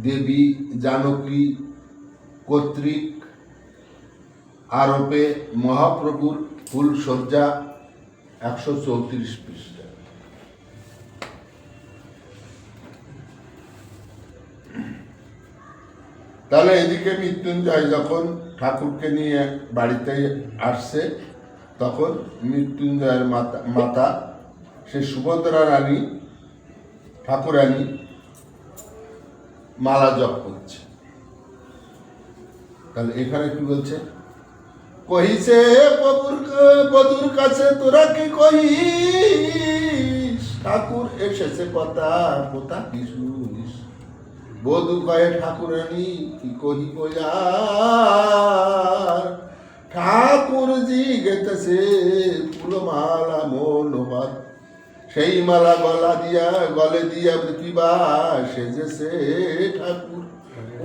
দেবী জানকী কর্তৃক আরোপে মহাপ্রভুর ফুলসজ্জা 134 পৃষ্ঠা। তাহলে এদিকে মৃত্যুঞ্জয় যখন ঠাকুরকে নিয়ে বাড়িতে আসছে, তখন মৃত্যুঞ্জয়ের মাতা সে সুভদ্রা রানী ঠাকুরানী মালা জপ করছে। তাহলে এখানে কি বলছে? কহিছে বধুর কাছে তোরা কি কহিস, ঠাকুর এসেছে কথা কোথা কি শুনিস। বধূ কয়ে ঠাকুরানী কি কহিব আর, ঠাকুর জি গেতেছে ফুলমালা মনোহর, সেই মালা গলে দিয়া কিবা সেজেছে ঠাকুর,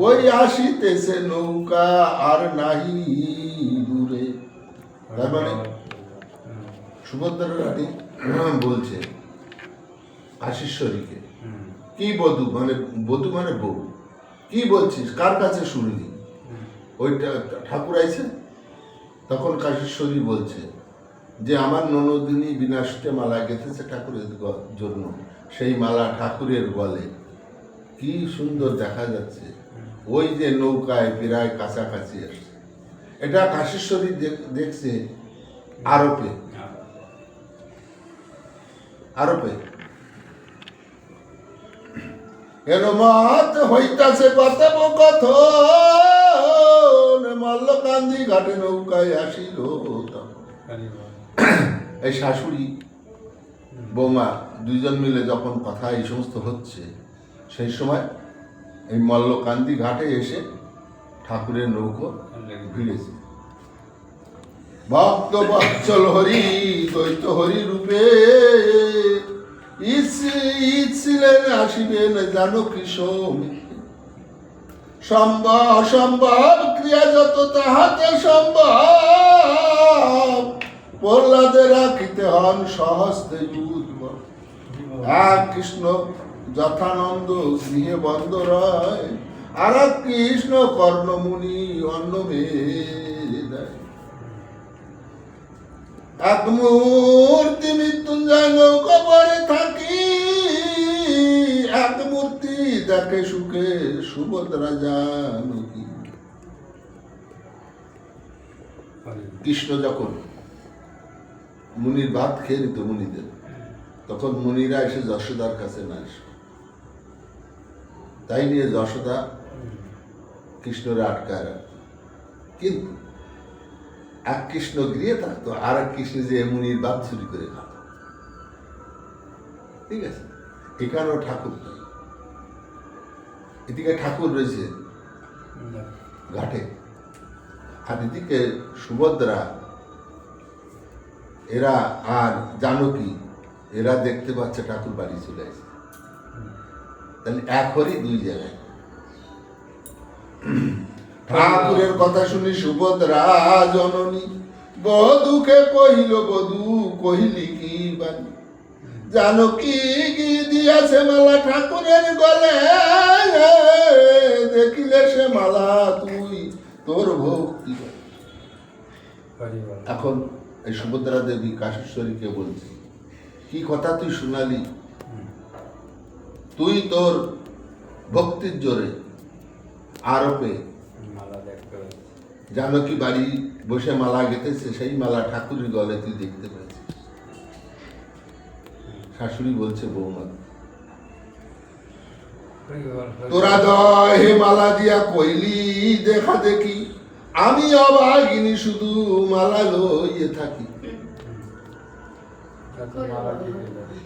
ওই আসিতেছে নৌকা আর নাহি দূরে। তার মানে সুভদ্রা রানী বলছে কাশীশ্বরীকে, কি বধূ মানে বউ, কি বলছিস, কার কাছে শুনলি? ওইটা ঠাকুর আইছে। তখন কাশীশ্বরী বলছে যে আমার ননদিনী বিনাশকে মালা গেঁথেছে ঠাকুরের জন্য, সেই মালা ঠাকুরের গলে, কি সুন্দর দেখা যাচ্ছে, ওই যে নৌকায় প্রায় কাছাকাছি আসছে। এটা কাশীশ্বরী দেখছে আরোপে। এর মত হইতাছে কথব কথন, মল্লকান্দি ঘাটে নৌকায় আসিল। এই শাশুড়ি বৌমা দুইজন মিলে যখন কথা এই সমস্ত হচ্ছে, সেই সময় এই মল্লকান্দি ঘাটে এসে ঠাকুরের নৌকো ভিড়েছে। ভক্ত বৎসল হরি দ্বৈত হরি রূপে ছিলেন আসিবেন জানকী সমিতি, সম্ভব ক্রিয়া যত তাহাতে সম্ভব, প্রহ্লাদে রাখিতে হন সহস্তে উদ্ভব। এক কৃষ্ণ যথানন্দ গৃহে বন্ধ রয়, আর কৃষ্ণ কর্ণমুনি অন্ন মেরে দেয়। এক মূর্তি মৃত্যুঞ্জয় নৌকা পরে থাকি, এক মূর্তি দেখে সুখে সুভদ্রা জানকী। কৃষ্ণ যখন মুনির ভাত খেয়ে নিত মুনিদের, তখন মুনিরা এসে যশোদার কাছে না এসে, তাই নিয়ে যশোদা কৃষ্ণরে আটকায় রাখত। কিন্তু এক কৃষ্ণ গৃহে থাকতো, আর এক কৃষ্ণ যে মুনির ভাত চুরি করে খাত। ঠিক আছে, এখানেও ঠাকুর নেই। এদিকে ঠাকুর রয়েছে ঘাটে, আর এদিকে সুভদ্রা এরা আর জানকী এরা দেখতে পাচ্ছে ঠাকুর বাড়ি চলে আসে। তাহলে এক হরি দুই জায়গায়। ঠাকুরের কথা শুনি সুভদ্রা জননী বধূকে কহিল, বধূ কহিলি কি বাণী, জানকী দিয়াছে মালা ঠাকুরের গলে, দেখিলে সে মালা তুই তোর ভক্তি। এখন এই সুভদ্রা দেবী কাশীশ্বরীকে বলছে, কি কথা তুই শুনালি, তুই তোর ভক্তির জোরে আরোপে জানকী বাড়ি বসে মালা গেঁথেছে, সেই মালা ঠাকুরের গলে তুই দেখতে পাচ্ছিস। শাশুড়ি বলছে, বৌমা তোরা দয় হে মালা দিয়া কইলি দেখা দেখি, আমি অভাগিনী শুধু মালা লইয়ে থাকি।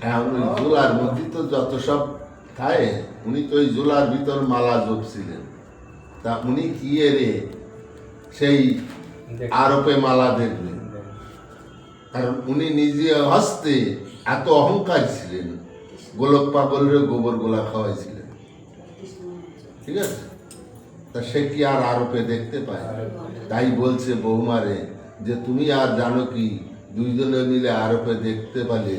এখন ওই জোলার মধ্যে তো যত সব থাকে, উনি তো ওই জোলার ভিতর মালা জপছিলেন। তা উনি কি রে সেই আরোপে মালা দেখবেন, কারণ উনি নিজে হস্তে এত অহংকার ছিলেন, গোলক পাগলের গোবর গোলা খাওয়াইছিলেন। ঠিক আছে, তা সে কি আর আরোপে দেখতে পায়? তাই বলছে বৌমারে যে তুমি আর জানকী দুইজনে মিলে আরোপে দেখতে পালে,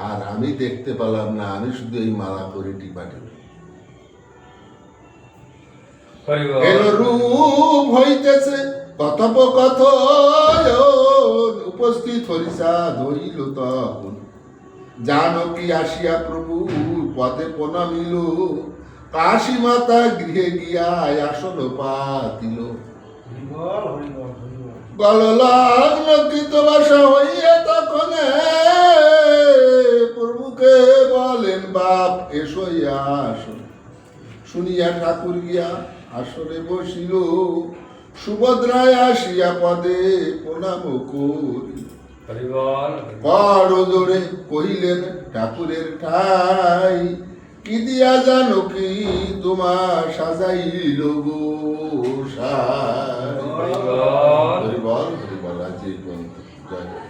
আর আমি দেখতে পেলাম না, আমি শুধু এই মালা করে টিপাটি। হরি বল। এল রূপ হইতেছে কথোপকথন, উপস্থিত হরিষা ধরিল তখন। জানকী আসিয়া প্রভু পদে প্রণামিল, কাশী মাতা গৃহে গিয়া আসন পাতিল। গললগ্ন কৃতবাসা হইয়া তখন প্রভুকে বলেন বাপ এসো আসন। শুনিয়া ঠাকুর গিয়া আসরে বসিল, সুভদ্রায় আসিয়া পদে প্রণাম করি। হরি বল। বড় জোরে কহিলেন ঠাকুরের ঠাই, কি দিয়া জানো কি তোমার সাজাইল গো সাই। হরি বল। হরি বল, হরি বল। আজ এই পর্যন্ত। জয় হরি।